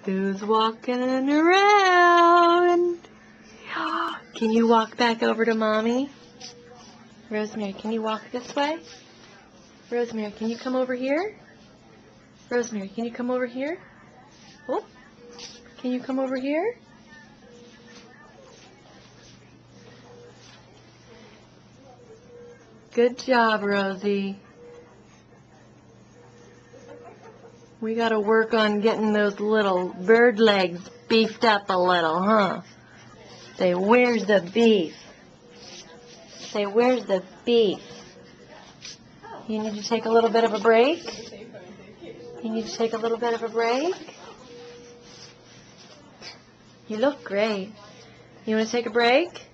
Who's walking around? Can you walk back over to Mommy? Rosemary, can you walk this way? Rosemary, can you come over here? Rosemary, can you come over here? Oh, can you come over here? Good job, Rosie. We got to work on getting those little bird legs beefed up a little, huh? Say, where's the beef? Say, where's the beef? You need to take a little bit of a break? You need to take a little bit of a break? You look great. You want to take a break?